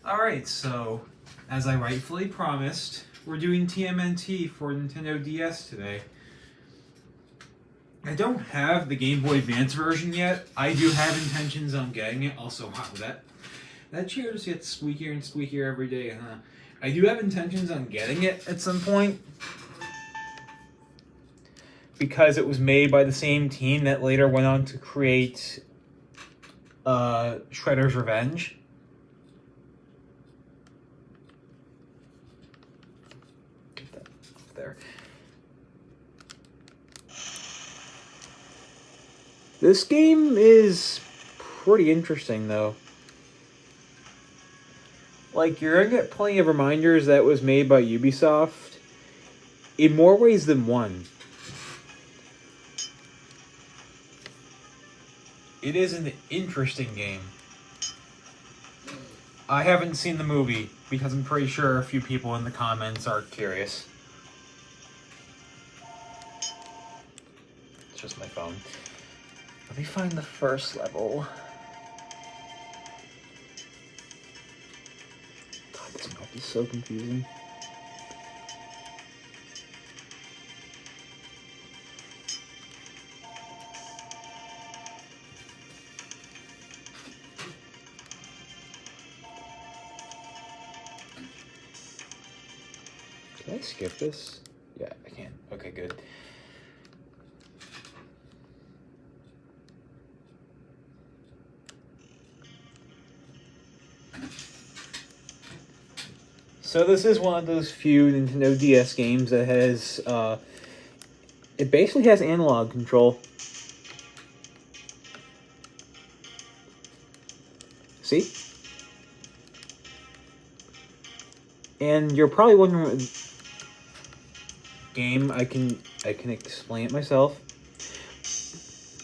Alright, so, as I rightfully promised, we're doing TMNT for Nintendo DS today. I don't have the Game Boy Advance version yet. I do have intentions on getting it. Also, wow, that chair just gets squeakier and squeakier every day, huh? I do have intentions on getting it at some point, because it was made by the same team that later went on to create Shredder's Revenge. Get that off there. This game is pretty interesting, though. Like, you're gonna get plenty of reminders that it was made by Ubisoft in more ways than one. It is an interesting game. I haven't seen the movie because I'm pretty sure a few people in the comments are curious. It's just my phone. Let me find the first level. God, this map is so confusing. Can I skip this? Yeah, I can. Okay, good. So this is one of those few Nintendo DS games that has, it basically has analog control. See? And you're probably wondering what game, I can explain it myself.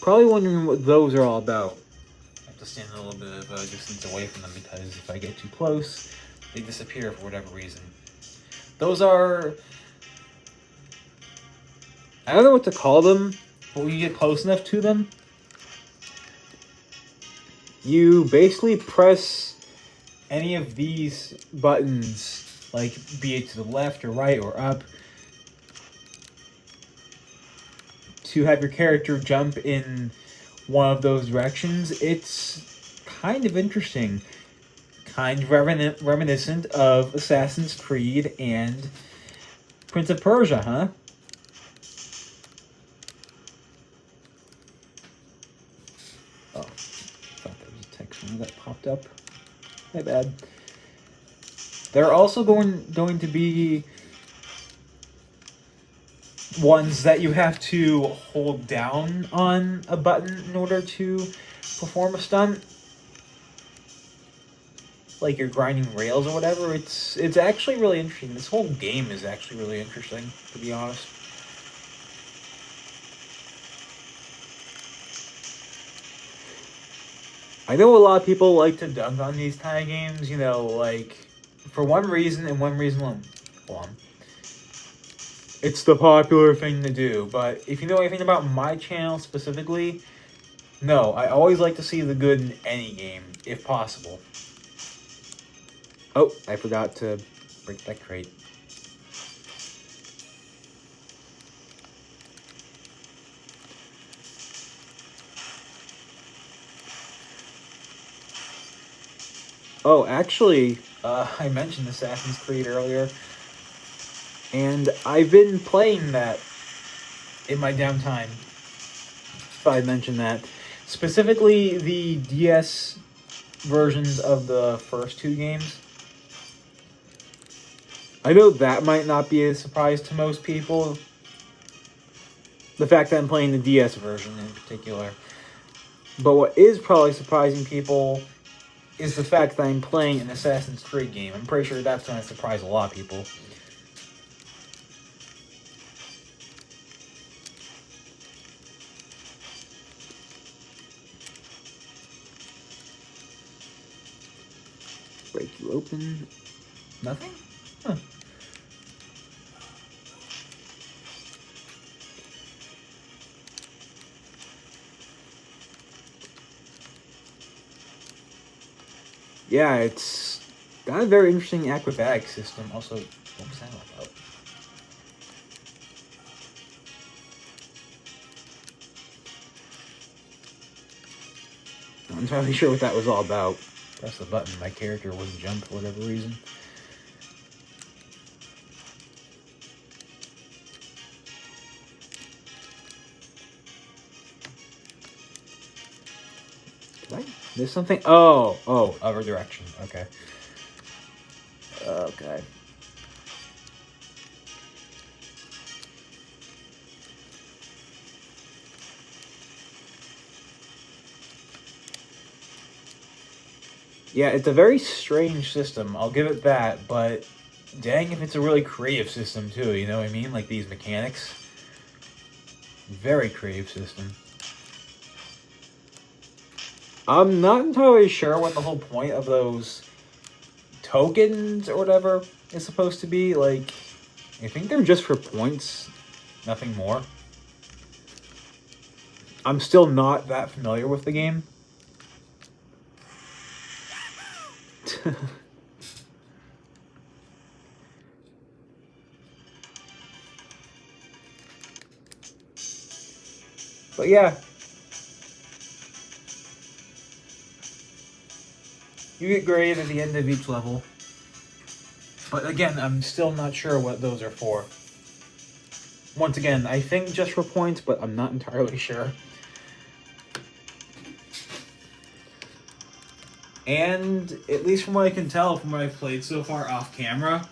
Probably wondering what those are all about. I have to stand a little bit of a distance away from them because if I get too close, they disappear for whatever reason. Those are... I don't know what to call them, but when you get close enough to them, you basically press any of these buttons, like be it to the left or right or up, to have your character jump in one of those directions. It's kind of interesting. Kind of reminiscent of Assassin's Creed and Prince of Persia, huh? Oh, I thought there was a text that popped up. My bad. There are also going to be ones that you have to hold down on a button in order to perform a stunt. Like you're grinding rails or whatever. It's actually really interesting. This whole game is actually really interesting, to be honest. I know a lot of people like to dunk on these kind of games, you know, like, for one reason and one reason alone. It's the popular thing to do, but if you know anything about my channel specifically, no, I always like to see the good in any game, if possible. Oh, I forgot to break that crate. Oh, actually, I mentioned Assassin's Creed earlier, and I've been playing that in my downtime, if I mentioned that. Specifically, the DS versions of the first two games. I know that might not be a surprise to most people, the fact that I'm playing the DS version in particular. But what is probably surprising people is the fact that I'm playing an Assassin's Creed game. I'm pretty sure that's going to surprise a lot of people. Break you open. Nothing? Huh. Yeah, it's got a very interesting acrobatic system. Also, what was that all about? Not entirely sure what that was all about. Press the button, my character wouldn't jump for whatever reason. Did I miss something? Oh, other direction. Okay. Okay. Yeah, it's a very strange system. I'll give it that, but dang if it's a really creative system too, you know what I mean? Like these mechanics. Very creative system. I'm not entirely sure what the whole point of those tokens or whatever is supposed to be. Like, I think they're just for points, nothing more. I'm still not that familiar with the game. But yeah. You get graded at the end of each level. But again, I'm still not sure what those are for. Once again, I think just for points, but I'm not entirely sure. And at least from what I can tell from what I've played so far off camera,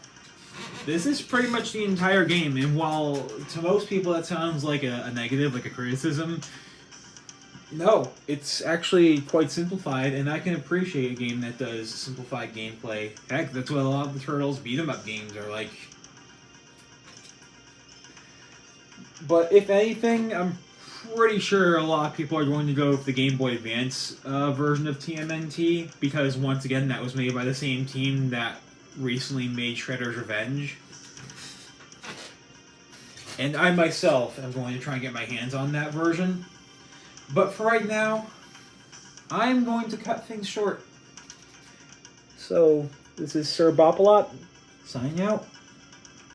this is pretty much the entire game. And while to most people that sounds like a negative, like a criticism, no, it's actually quite simplified, and I can appreciate a game that does simplified gameplay. Heck, that's what a lot of the Turtles beat-em-up games are like. But if anything, I'm pretty sure a lot of people are going to go with the Game Boy Advance version of TMNT, because once again, that was made by the same team that recently made Shredder's Revenge. And I myself am going to try and get my hands on that version. But for right now, I'm going to cut things short. So, this is Sir Bop-A-Lot, signing out.